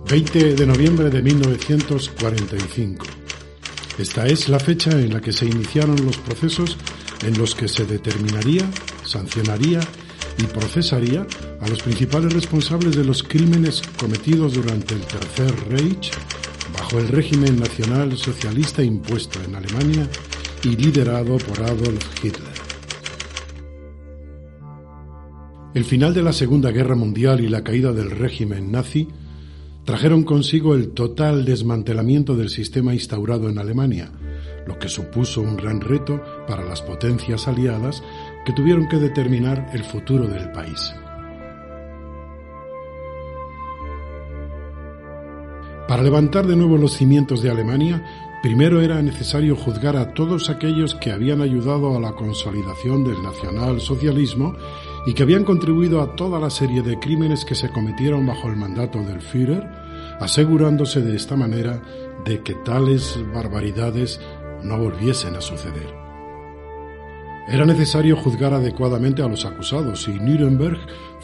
20 de noviembre de 1945. Esta es la fecha en la que se iniciaron los procesos en los que se determinaría, sancionaría y procesaría a los principales responsables de los crímenes cometidos durante el Tercer Reich bajo el régimen nacional socialista impuesto en Alemania y liderado por Adolf Hitler. El final de la Segunda Guerra Mundial y la caída del régimen nazi trajeron consigo el total desmantelamiento del sistema instaurado en Alemania, lo que supuso un gran reto para las potencias aliadas que tuvieron que determinar el futuro del país. Para levantar de nuevo los cimientos de Alemania, primero era necesario juzgar a todos aquellos que habían ayudado a la consolidación del nacionalsocialismo y que habían contribuido a toda la serie de crímenes que se cometieron bajo el mandato del Führer, asegurándose de esta manera de que tales barbaridades no volviesen a suceder. Era necesario juzgar adecuadamente a los acusados y Nuremberg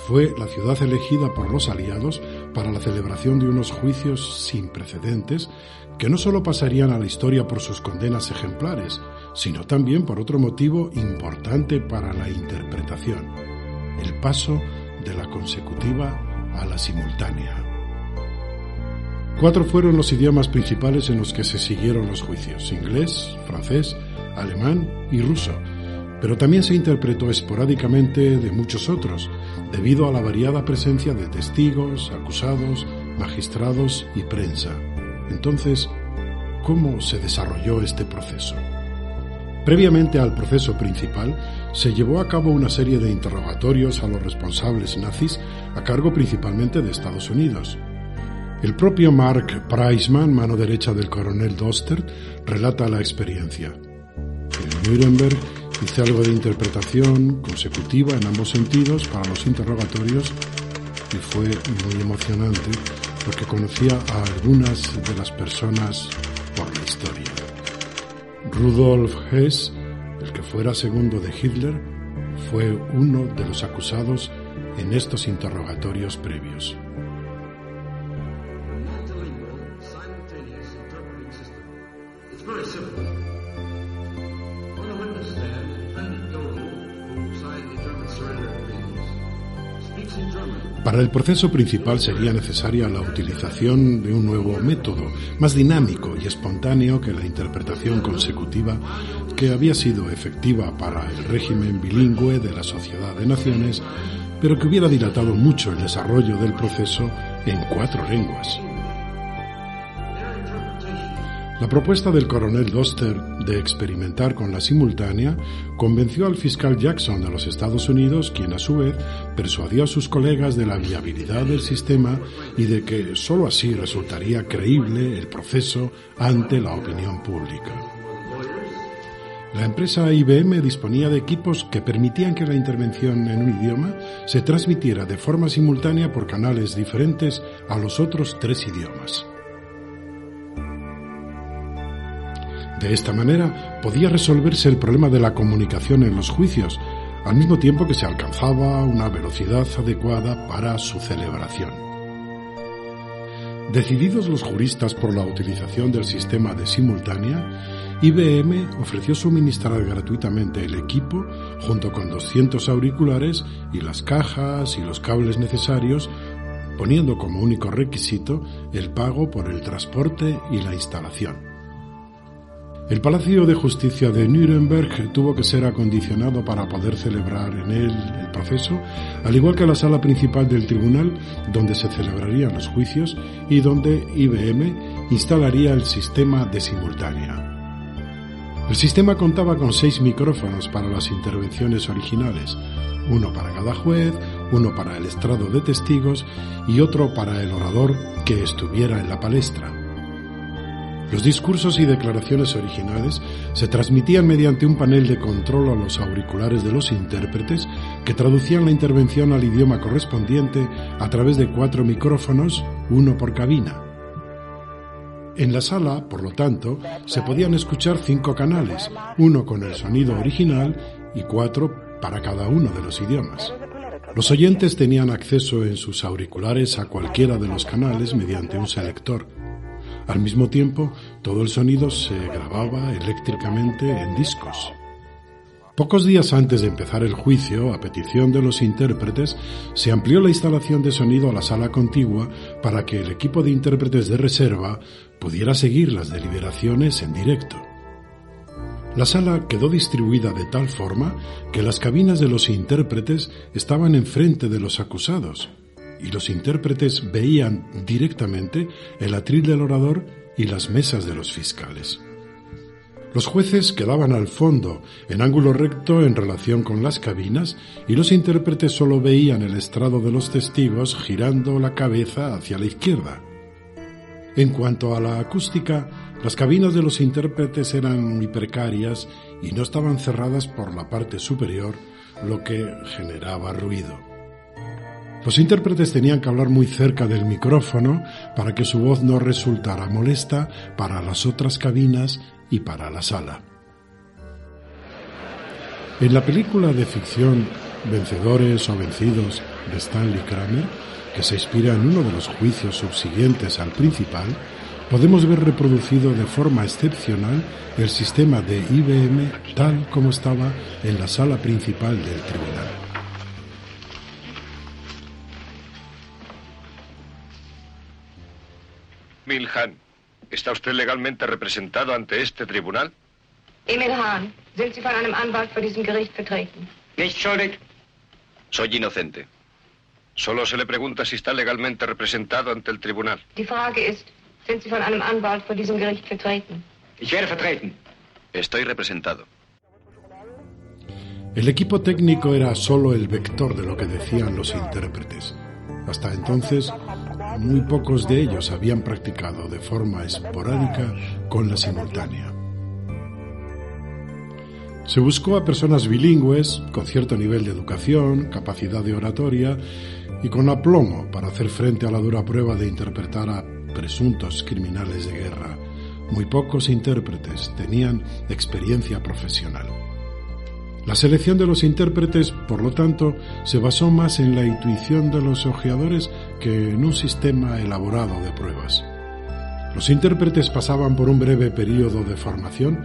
fue la ciudad elegida por los aliados para la celebración de unos juicios sin precedentes que no solo pasarían a la historia por sus condenas ejemplares, sino también por otro motivo importante para la interpretación: el paso de la consecutiva a la simultánea. 4 fueron los idiomas principales en los que se siguieron los juicios: inglés, francés, alemán y ruso, pero también se interpretó esporádicamente de muchos otros, debido a la variada presencia de testigos, acusados, magistrados y prensa. Entonces, ¿cómo se desarrolló este proceso? Previamente al proceso principal, se llevó a cabo una serie de interrogatorios a los responsables nazis a cargo principalmente de Estados Unidos. El propio Mark Preissman, mano derecha del coronel Dostert, relata la experiencia. En Nuremberg hice algo de interpretación consecutiva en ambos sentidos para los interrogatorios y fue muy emocionante porque conocía a algunas de las personas por la historia. Rudolf Hess, el que fuera segundo de Hitler, fue uno de los acusados en estos interrogatorios previos. Para el proceso principal sería necesaria la utilización de un nuevo método, más dinámico y espontáneo que la interpretación consecutiva que había sido efectiva para el régimen bilingüe de la Sociedad de Naciones, pero que hubiera dilatado mucho el desarrollo del proceso en 4 lenguas. La propuesta del coronel Dostert de experimentar con la simultánea convenció al fiscal Jackson de los Estados Unidos, quien a su vez persuadió a sus colegas de la viabilidad del sistema y de que sólo así resultaría creíble el proceso ante la opinión pública. La empresa IBM disponía de equipos que permitían que la intervención en un idioma se transmitiera de forma simultánea por canales diferentes a los otros 3 idiomas. De esta manera podía resolverse el problema de la comunicación en los juicios, al mismo tiempo que se alcanzaba una velocidad adecuada para su celebración. Decididos los juristas por la utilización del sistema de simultánea, IBM ofreció suministrar gratuitamente el equipo junto con 200 auriculares y las cajas y los cables necesarios, poniendo como único requisito el pago por el transporte y la instalación. El Palacio de Justicia de Nuremberg tuvo que ser acondicionado para poder celebrar en él el proceso, al igual que la sala principal del tribunal, donde se celebrarían los juicios y donde IBM instalaría el sistema de simultánea. El sistema contaba con 6 micrófonos para las intervenciones originales, uno para cada juez, uno para el estrado de testigos y otro para el orador que estuviera en la palestra. Los discursos y declaraciones originales se transmitían mediante un panel de control a los auriculares de los intérpretes que traducían la intervención al idioma correspondiente a través de 4 micrófonos, uno por cabina. En la sala, por lo tanto, se podían escuchar 5 canales, uno con el sonido original y 4 para cada uno de los idiomas. Los oyentes tenían acceso en sus auriculares a cualquiera de los canales mediante un selector. Al mismo tiempo, todo el sonido se grababa eléctricamente en discos. Pocos días antes de empezar el juicio, a petición de los intérpretes, se amplió la instalación de sonido a la sala contigua para que el equipo de intérpretes de reserva pudiera seguir las deliberaciones en directo. La sala quedó distribuida de tal forma que las cabinas de los intérpretes estaban enfrente de los acusados y los intérpretes veían directamente el atril del orador y las mesas de los fiscales. Los jueces quedaban al fondo, en ángulo recto en relación con las cabinas, y los intérpretes solo veían el estrado de los testigos girando la cabeza hacia la izquierda. En cuanto a la acústica, las cabinas de los intérpretes eran muy precarias y no estaban cerradas por la parte superior, lo que generaba ruido. Los intérpretes tenían que hablar muy cerca del micrófono para que su voz no resultara molesta para las otras cabinas y para la sala. En la película de ficción Vencedores o Vencidos de Stanley Kramer, que se inspira en uno de los juicios subsiguientes al principal, podemos ver reproducido de forma excepcional el sistema de IBM tal como estaba en la sala principal del tribunal. Milhahn, ¿está usted legalmente representado ante este tribunal? Emil Hahn, sind Sie von einem Anwalt vor diesem Gericht vertreten? Nicht schuldig. Soy inocente. Solo se le pregunta si está legalmente representado ante el tribunal. Die Frage ist, sind Sie von einem Anwalt vor diesem Gericht vertreten? Ich werde vertreten. Estoy representado. El equipo técnico era solo el vector de lo que decían los intérpretes. Hasta entonces, muy pocos de ellos habían practicado de forma esporádica con la simultánea. Se buscó a personas bilingües, con cierto nivel de educación, capacidad de oratoria y con aplomo para hacer frente a la dura prueba de interpretar a presuntos criminales de guerra. Muy pocos intérpretes tenían experiencia profesional. La selección de los intérpretes, por lo tanto, se basó más en la intuición de los ojeadores que en un sistema elaborado de pruebas. Los intérpretes pasaban por un breve periodo de formación,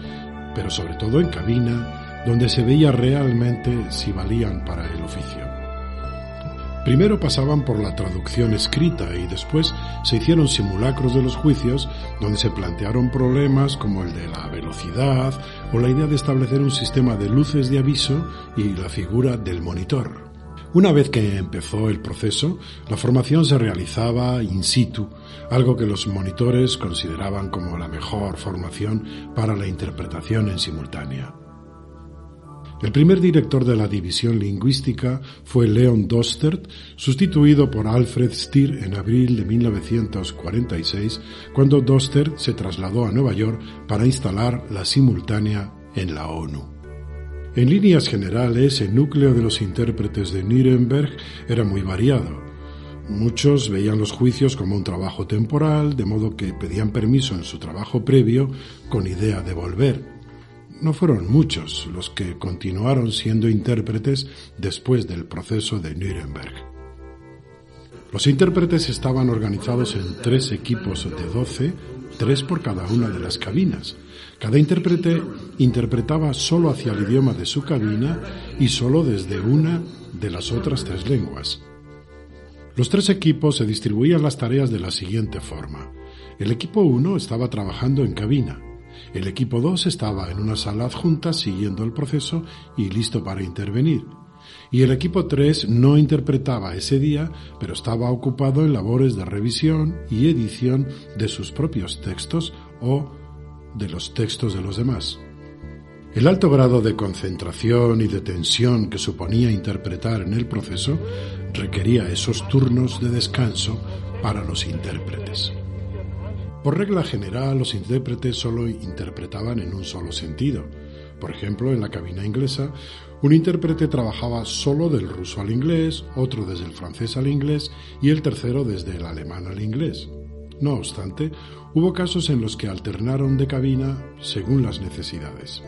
pero sobre todo en cabina, donde se veía realmente si valían para el oficio. Primero pasaban por la traducción escrita y después se hicieron simulacros de los juicios donde se plantearon problemas como el de la velocidad o la idea de establecer un sistema de luces de aviso y la figura del monitor. Una vez que empezó el proceso, la formación se realizaba in situ, algo que los monitores consideraban como la mejor formación para la interpretación en simultánea. El primer director de la división lingüística fue Leon Dostert, sustituido por Alfred Stier en abril de 1946, cuando Dostert se trasladó a Nueva York para instalar la simultánea en la ONU. En líneas generales, el núcleo de los intérpretes de Nuremberg era muy variado. Muchos veían los juicios como un trabajo temporal, de modo que pedían permiso en su trabajo previo con idea de volver. No fueron muchos los que continuaron siendo intérpretes después del proceso de Nuremberg. Los intérpretes estaban organizados en 3 equipos de 12, 3 por cada una de las cabinas. Cada intérprete interpretaba solo hacia el idioma de su cabina y solo desde una de las otras 3 lenguas. Los 3 equipos se distribuían las tareas de la siguiente forma. El equipo 1 estaba trabajando en cabina. El equipo 2 estaba en una sala adjunta siguiendo el proceso y listo para intervenir. Y el equipo 3 no interpretaba ese día, pero estaba ocupado en labores de revisión y edición de sus propios textos o de los textos de los demás. El alto grado de concentración y de tensión que suponía interpretar en el proceso requería esos turnos de descanso para los intérpretes. Por regla general, los intérpretes solo interpretaban en un solo sentido. Por ejemplo, en la cabina inglesa, un intérprete trabajaba solo del ruso al inglés, otro desde el francés al inglés y el tercero desde el alemán al inglés. No obstante, hubo casos en los que alternaron de cabina según las necesidades.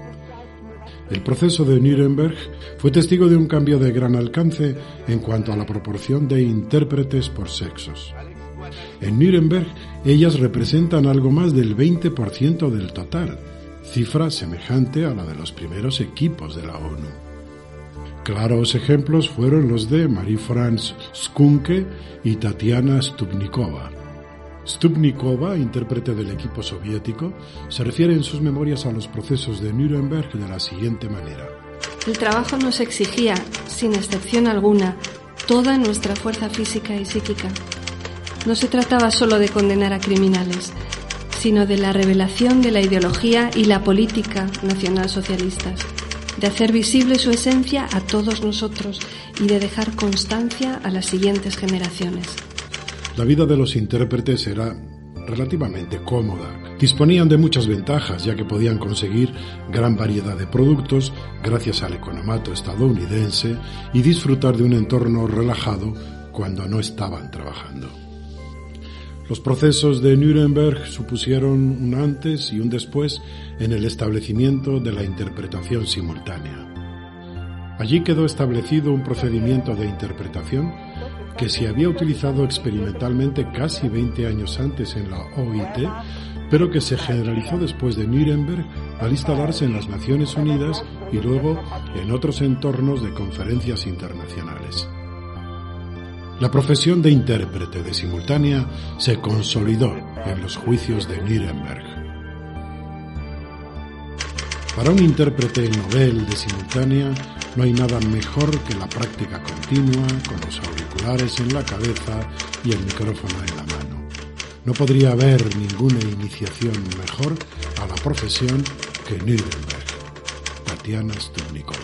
El proceso de Nuremberg fue testigo de un cambio de gran alcance en cuanto a la proporción de intérpretes por sexos. En Nuremberg, ellas representan algo más del 20% del total, cifra semejante a la de los primeros equipos de la ONU. Claros ejemplos fueron los de Marie-France Skunke y Tatiana Stupnikova. Stupnikova, intérprete del equipo soviético, se refiere en sus memorias a los procesos de Nuremberg de la siguiente manera. El trabajo nos exigía, sin excepción alguna, toda nuestra fuerza física y psíquica. No se trataba solo de condenar a criminales, sino de la revelación de la ideología y la política nacionalsocialistas, de hacer visible su esencia a todos nosotros y de dejar constancia a las siguientes generaciones. La vida de los intérpretes era relativamente cómoda. Disponían de muchas ventajas, ya que podían conseguir gran variedad de productos gracias al economato estadounidense y disfrutar de un entorno relajado cuando no estaban trabajando. Los procesos de Nuremberg supusieron un antes y un después en el establecimiento de la interpretación simultánea. Allí quedó establecido un procedimiento de interpretación que se había utilizado experimentalmente casi 20 años antes en la OIT, pero que se generalizó después de Nuremberg al instalarse en las Naciones Unidas y luego en otros entornos de conferencias internacionales. La profesión de intérprete de simultánea se consolidó en los juicios de Nuremberg. Para un intérprete novel de simultánea no hay nada mejor que la práctica continua con los auriculares en la cabeza y el micrófono en la mano. No podría haber ninguna iniciación mejor a la profesión que Nuremberg. Tatiana Stupnikova.